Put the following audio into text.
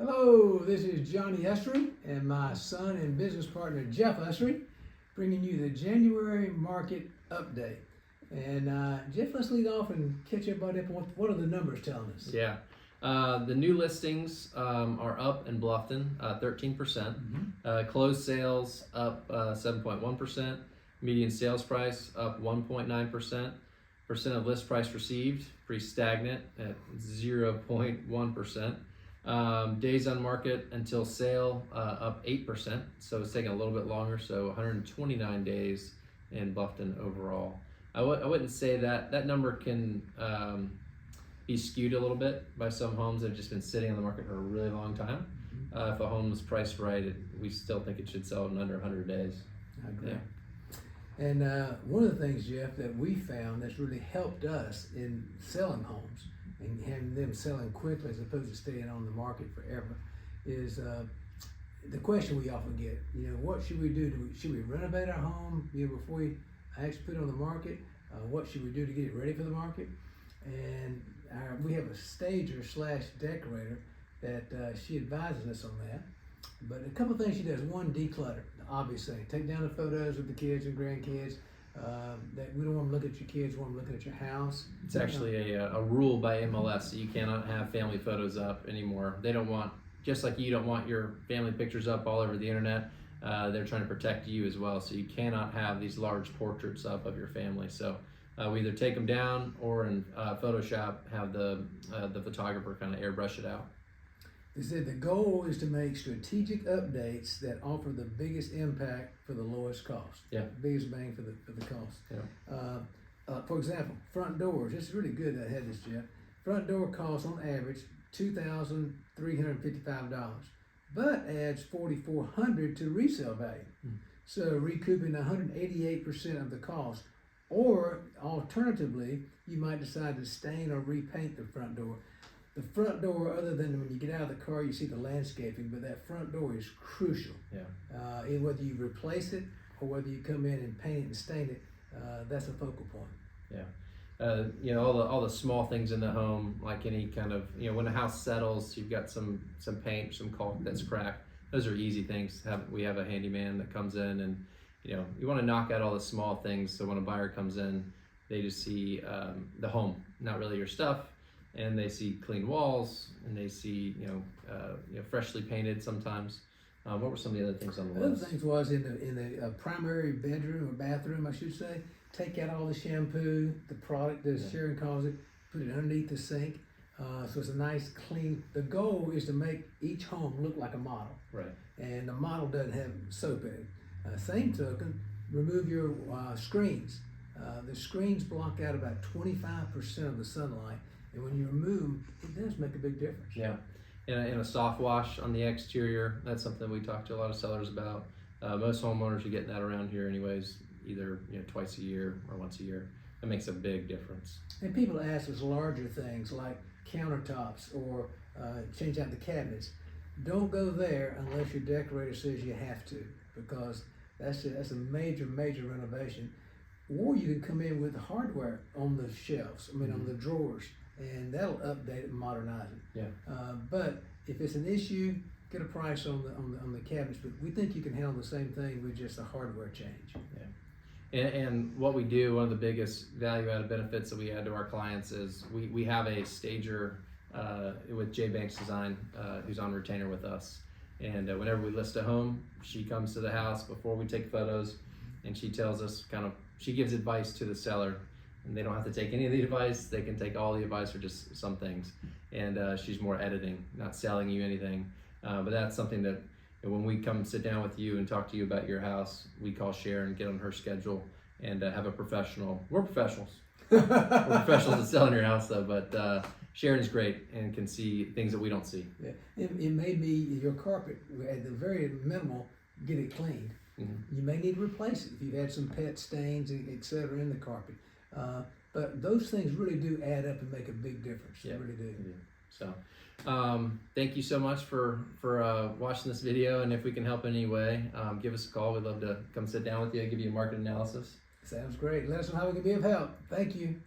Hello, this is Johnny Essery and my son and business partner Jeff Essery, bringing you the January market update. And Jeff, let's lead off and catch everybody up on what are the numbers telling us? Yeah. The new listings are up in Bluffton, 13%. Closed sales up 7.1%. Median sales price up 1.9%. Percent of list price received, pretty stagnant at 0.1%. Days on market until sale up 8%. So it's taking a little bit longer. So 129 days in Bluffton overall. I wouldn't say that number can be skewed a little bit by some homes that have just been sitting on the market for a really long time. If a home is priced right, we still think it should sell in under 100 days. I agree. Yeah. And one of the things, Jeff, that we found that's really helped us in selling homes and having them selling quickly as opposed to staying on the market forever is the question we often get, what should we do? Should we renovate our home before we actually put it on the market? What should we do to get it ready for the market? And we have a stager / decorator that she advises us on that. But a couple of things she does. One, declutter, the obvious thing. Take down the photos of the kids and grandkids. That we don't want to look at your kids, we want to look at your house. It's actually a rule by MLS that you cannot have family photos up anymore. They don't want, just like you don't want your family pictures up all over the internet, they're trying to protect you as well. So you cannot have these large portraits up of your family. So we either take them down or in Photoshop have the photographer kind of airbrush it out. They said the goal is to make strategic updates that offer the biggest impact for the lowest cost. Yeah. Biggest bang for the cost. Yeah. For example, front doors. It's really good that I had this, Jeff. Front door costs on average $2,355, but adds $4,400 to resale value. So recouping 188% of the cost. Or alternatively, you might decide to stain or repaint the front door. The front door, other than when you get out of the car, you see the landscaping, but that front door is crucial. Yeah. And whether you replace it or whether you come in and paint it and stain it, that's a focal point. Yeah. All the small things in the home, like any kind of, when a house settles, you've got some paint, some caulk that's cracked. Those are easy things. We have a handyman that comes in and, you want to knock out all the small things. So when a buyer comes in, they just see the home, not really your stuff. And they see clean walls, and they see freshly painted sometimes. What were some of the other things on the list? Other things was in the primary bedroom or bathroom, I should say. Take out all the shampoo, the product, as Sharon calls it, put it underneath the sink, so it's a nice clean. The goal is to make each home look like a model. Right. And the model doesn't have soap in it. Same token, remove your screens. The screens block out about 25% of the sunlight. And when you remove them, it does make a big difference. Yeah, in a soft wash on the exterior, that's something we talk to a lot of sellers about. Most homeowners are getting that around here anyways, either twice a year or once a year. That makes a big difference. And people ask us larger things like countertops or change out the cabinets. Don't go there unless your decorator says you have to, because that's a major renovation. Or you can come in with hardware on the shelves, on the drawers, and that'll update it and modernize it. Yeah. But if it's an issue, get a price on the cabinets. But we think you can handle the same thing with just a hardware change. Yeah. And what we do, one of the biggest value-added benefits that we add to our clients is we have a stager with J Banks Design who's on retainer with us. And whenever we list a home, she comes to the house before we take photos, and she tells us she gives advice to the seller. And they don't have to take any of the advice. They can take all the advice or just some things. And she's more editing, not selling you anything. But that's something that when we come sit down with you and talk to you about your house, we call Sharon, get on her schedule, and have a professional. We're professionals. We're professionals at selling your house, though. But Sharon's great and can see things that we don't see. Yeah. It may be your carpet, at the very minimal, get it cleaned. You may need to replace it if you've had some pet stains, etc. in the carpet. But those things really do add up and make a big difference. Yeah, they really do. So thank you so much for watching this video, and if we can help in any way, give us a call. We'd love to come sit down with you and give you a market analysis. Sounds great. Let us know how we can be of help. Thank you.